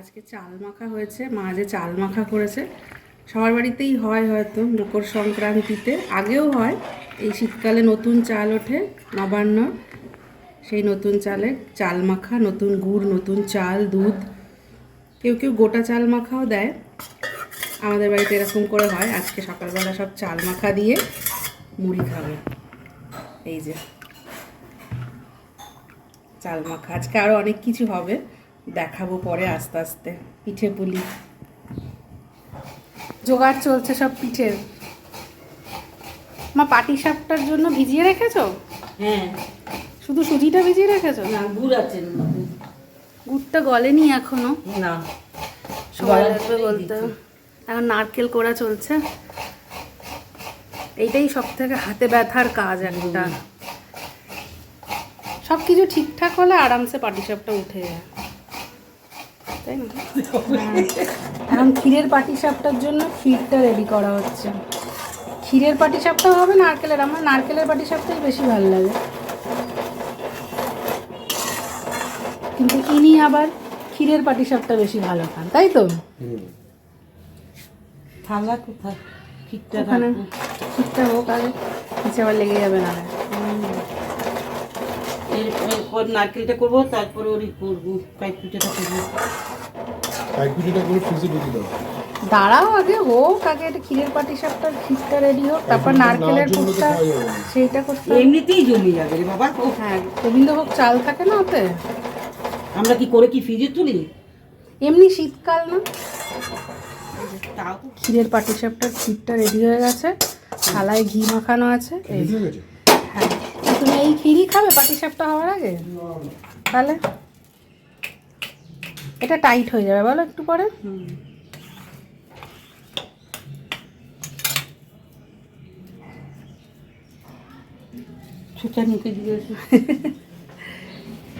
আজকে চাল মাখা হয়েছে, মা যে চাল মাখা করেছে সবার বাড়িতেই হয় হয়তো মকর সংক্রান্তিতে, আগেও হয়। এই শীতকালে নতুন চাল ওঠে নবান্ন, সেই নতুন চালে চাল মাখা, নতুন গুড়, নতুন চাল, দুধ, কেউ কেউ গোটা চাল মাখাও দেয়। আমাদের বাড়িতে এরকম করে হয়। আজকে সকালবেলা সব চাল মাখা দিয়ে মুড়ি খাবে। এই যে চাল মাখা, আজকে আরও অনেক কিছু হবে, দেখাবো পরে আস্তে আস্তে। পিঠে পুলি জোগাড় চলছে সব পিঠের। মা পাটি সাপটার জন্য ভিজিয়ে রেখেছো? হ্যাঁ, শুধু সুজিটা ভিজিয়ে রেখেছো? না গুড় আছে। গুড়টা গলেনি এখনো, না সময় লাগবে বলতে। এখন নারকেল কোড়া চলছে। এইটাই সব থেকে হাতে ব্যথার কাজ একটা। সব কিছু ঠিকঠাক হলে আরামসে পাটিসাপটা উঠে যায়, তাই না? এখন ক্ষীরের পাটিসাপটার জন্য ক্ষীরটা রেডি করা হচ্ছে। ক্ষীরের পাটিসাপটাও হবে নারকেলের, আমার নারকেলের পাটিসাপটাই বেশি ভালো লাগে, কিন্তু ইনি আবার ক্ষীরের পাটিসাপটা বেশি ভালো খান, তাই তো? থালা কোথায়? ওখানে ক্ষীরটা হোক আগে, নিচে আবার লেগে যাবে না। এরপর নারকেলটা করবো, তারপরে ওরই করবো কাইট পিঠাটা করবো। কাইট পিঠাটা করে ফ্রিজে ঢুকে দাও। দাঁড়াও, আগে হোক, আগে এটা ক্ষীরের পাটিসাপটার ক্ষীরটা রেডি হোক, তারপর নারকেলের পুরটা সেইটা করতে হবে। এমনিতেই জমে যাবে রে বাবা। হ্যাঁ, গোবিন্দভোগ চাল থাকে না ওতে। আমরা কি করে কি ফ্রিজে তুলি? এমনি শীতকাল না। তাও ক্ষীরের পাটিসাপটার ক্ষীরটা রেডি হয়ে গেছে, থালায় ঘি মাখানো আছে। এই হ্যাঁ, তুমি এই ক্ষীরই খাবে পাটিসাপটা হওয়ার আগে? তাহলে এটা টাইট হয়ে যাবে বলো একটু পরে।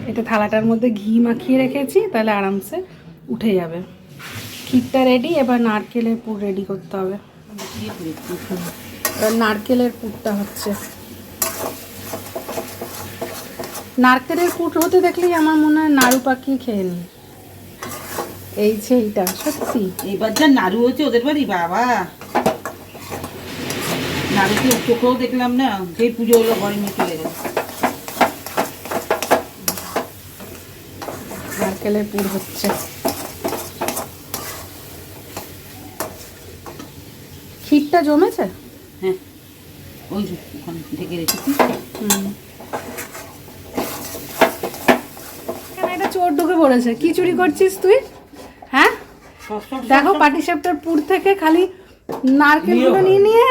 এটা থালাটার মধ্যে ঘি মাখিয়ে রেখেছি, তাহলে আরামসে উঠে যাবে। ক্ষীরটা রেডি, এবার নারকেলের পুর রেডি করতে হবে। এবার নারকেলের পুরটা হচ্ছে। নারকেলের পুর হতে দেখলেই আমার মনে হয় নাড়ু পাকিয়ে খেয়ে নি। এই যে এইটা সত্যি, এবার যা নাড়ু হয়েছে ওদের বাড়ি, বাবা নাড়ুকে চোখেও দেখলাম না, সেই পুজো হলো ঘরে নিয়ে চলে গেল। নারকেলের পুর হচ্ছে। ক্ষীরটা জমেছে? হ্যাঁ, ওই যে ওখানে ঢেকে রেখেছি। এটা চোর ঢুকে পড়েছে। কি চুরি করছিস তুই? হ্যাঁ, দেখো পাটিসাপটার পুর থেকে খালি নারকেলগুলো নিয়ে নিয়ে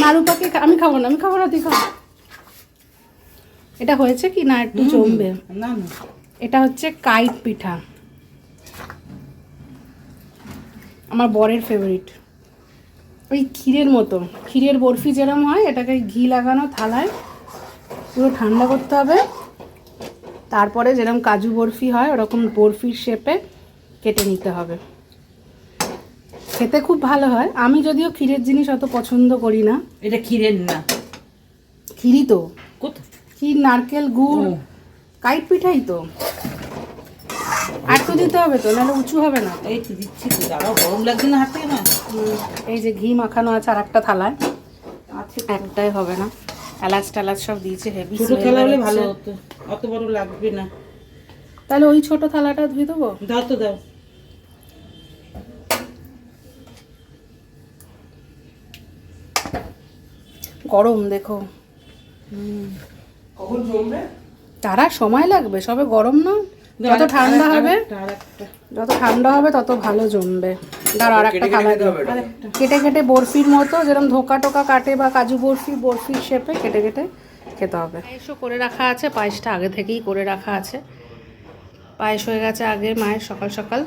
নাড়ু পাকি। আমি খাবো না, আমি খাবো না, তুই খাও। এটা হয়েছে কি না একটু জমবে। না না, এটা হচ্ছে কাইট পিঠা, আমার বরের ফেভারিট। ওই ক্ষীরের মতো, ক্ষীরের বরফি যেরকম হয়, এটাকে ঘি লাগানো থালায় পুরো ঠান্ডা করতে হবে, তারপরে যেরকম কাজু বরফি হয় ওরকম বরফির শেপে কেটে নিতে হবে। খেতে খুব ভালো হয়। আমি যদিও ক্ষীরের জিনিস অত পছন্দ করি না। এটা ক্ষীরের না, ক্ষীরই তো। কোথায় ক্ষীর, নারকেল, গুড়, কাইট পিঠাই তো। আর একটু দিতে হবে তো, নাহলে উঁচু হবে না। এই তো দিচ্ছি তো, দাঁড়াও, গরম লাগছে না হাতে না। এই যে ঘি মাখানো আছে আর একটা থালায়, আছে একটাই হবে না। এলাচ টালাচ সব দিয়েছে, হেভি। ছোট থালা হলে ভালো হতো, অত বড় লাগবে না। তাহলে ওই ছোট থালাটা ধুয়ে দেবো। দাও তো দাও। গরম দেখো, কখন জমবে? তারা সময় লাগবে, সবে গরম না। যত ঠান্ডা হবে, যত ঠান্ডা হবে তত ভালো জমবে। দাঁড়া, আর একটা থালা দিও। কেটে কেটে বরফির মতো, যেরকম ধোকা টোকা কাটে বা কাজু বরফি, বরফির শেপে কেটে কেটে খেতে হবে। পায়েসও করে রাখা আছে, পায়েসটা আগে থেকেই করে রাখা আছে। পায়েস হয়ে গেছে আগে মায়ের, সকাল সকাল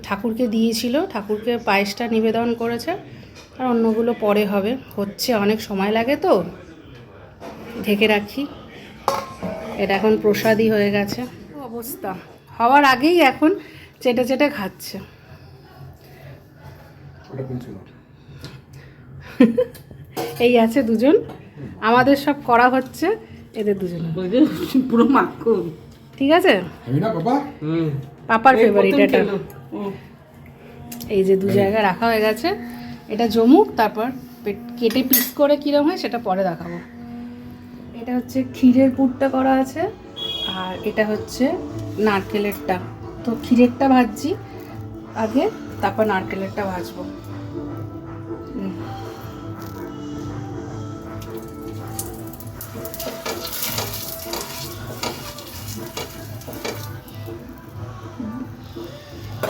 ঠাকুরকে দিয়েছিল, ঠাকুরকে পায়েসটা নিবেদন করেছে, আর অন্যগুলো পরে হবে। হচ্ছে অনেক সময় লাগে তো, ঢেকে রাখি। এটা এখন প্রসাদই হয়ে গেছে। অবস্থা হওয়ার আগেই এখন চেটে চেটে খাচ্ছে। এই আছে দুজন, আমাদের সব করা হচ্ছে, এদের দুজন পুরো মাখন। ঠিক আছে, আমি না বাবা পাপার এই ফেভারিট প্রথম এটা। খেলো। হুম। এই যে দু জায়গায় রাখা হয়ে গেছে, এটা জমুক, তারপর কেটে পিস করে কীরকম হয় সেটা পরে দেখাবো। এটা হচ্ছে ক্ষীরের পুরটা করা আছে, আর এটা হচ্ছে নারকেলেরটা। তো ক্ষীরেরটা ভাজছি আগে, তারপর নারকেলেরটা ভাজবো।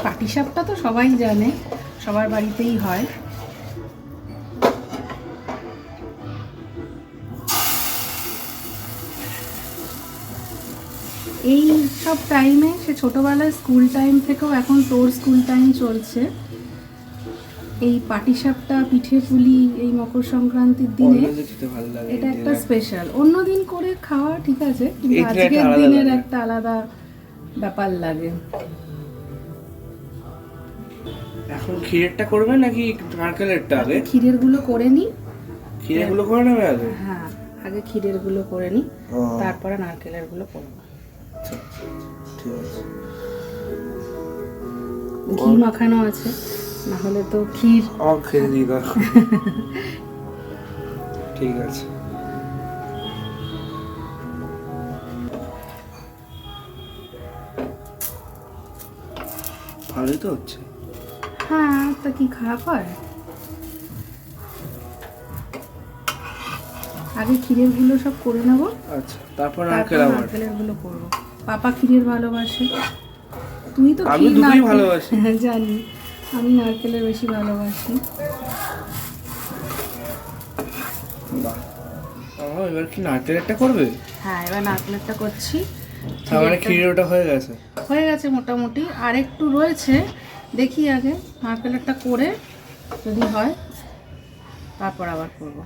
পাটিসাপটা তো সবাই জানে, সবার বাড়িতেই হয়। এই সব টাইমে, সে ছোটোবেলায় স্কুল টাইম থেকেও এখন তোর স্কুল টাইম চলছে, এই পাটিসাপটা পিঠে পুলি এই মকর সংক্রান্তির দিনে এটা একটা স্পেশাল। অন্য দিন করে খাওয়া ঠিক আছে, কিন্তু আজকের দিনের একটা আলাদা ব্যাপার লাগে। এখন ক্ষীরেরটা করবে নাকি নারকেলেরটা আগে? ক্ষীরের গুলো করে নি। ক্ষীরেগুলো করে নেবে আগে? হ্যাঁ, আগে ক্ষীরের গুলো করে নি, তারপরে নারকেলের গুলো করবো। ঠিক আছে। ঘি মাখানো আছে, না হলে তো ক্ষীর। খেতে দিই দাও। ঠিক আছে। ভালোই তো হচ্ছে। হ্যাঁ, তা কি খারাপ হয়? আগে ক্ষীরের গুলো সব করে নেবো, আচ্ছা, তারপর তারপর নারকেল আবার। নারকেলের গুলো করবো। পাপা ক্ষীরের ভালোবাসে, তুই তো আমি ক্ষীর দুটোই নারকেল- ভালোবাসি। হ্যাঁ, জানি, আমি নারকেলের বেশি ভালোবাসি। বাহ, এবার কি নারকেলেরটা করবে? হ্যাঁ, এবার নারকেলেরটা করছি। তার মানে ক্ষীরের ওটা হয়ে গেছে। হয়ে গেছে মোটামুটি, আর একটু রয়েছে, দেখি আগে নারকেলেরটা করে যদি হয় তারপর আবার করব।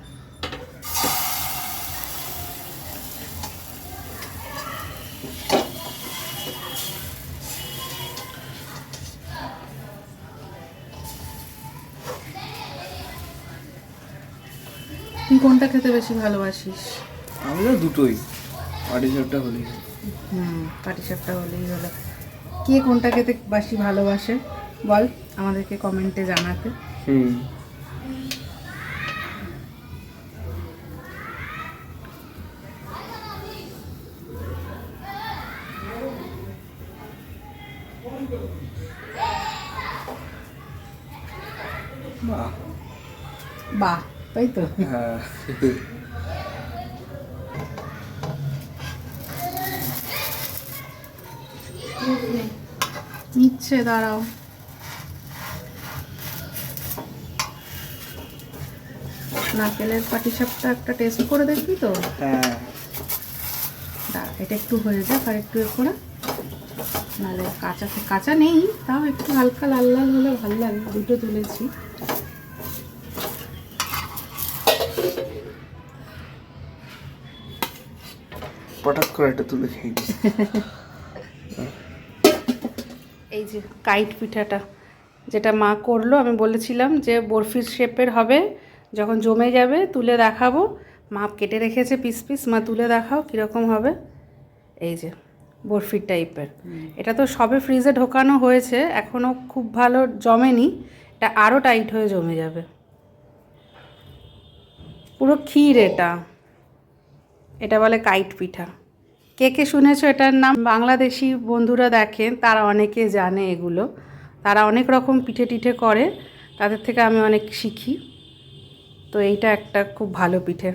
তুই কোনটা খেতে বেশি ভালোবাসিস? আমি তো দুটোই, পাটিসাপটা হলেই। পাটিসাপটা হলেই হলো। কে কোনটা খেতে বেশি ভালোবাসে বল আমাদেরকে কমেন্টে জানাতে। বাহ, বাহ, তাই তো। হ্যাঁ। নিচ্ছে, দাঁড়াও। নারকেলের পাটিসাপটা একটা টেস্ট করে দেখবি তো? হ্যাঁ, দাঁড়া, এটা একটু হয়ে যাক, আর একটু করে, নাহলে কাঁচা কাঁচা নেই, তাও একটু হালকা লাল লাল হলে ভালো লাগে। দুটো তুলেছি। পটাক করে একটা তুলে খেয়ে নিই। এই যে কাইট পিঠাটা যেটা মা করলো, আমি বলেছিলাম যে বরফির শেপের হবে, যখন জমে যাবে তুলে দেখাবো। মা কেটে রেখেছে পিস পিস, মা তুলে দেখাও কীরকম হবে। এই যে বরফির টাইপের, এটা তো সবে ফ্রিজে ঢোকানো হয়েছে, এখনও খুব ভালো জমেনি, এটা আরও টাইট হয়ে জমে যাবে। পুরো ক্ষীর এটা, এটা বলে কাইট পিঠা। কে কে শুনেছো এটার নাম? বাংলাদেশি বন্ধুরা দেখেন, তারা অনেকে জানে এগুলো, তারা অনেক রকম পিঠে টিঠে করে, তাদের থেকে আমি অনেক শিখি। তো এইটা একটা খুব ভালো পিঠে।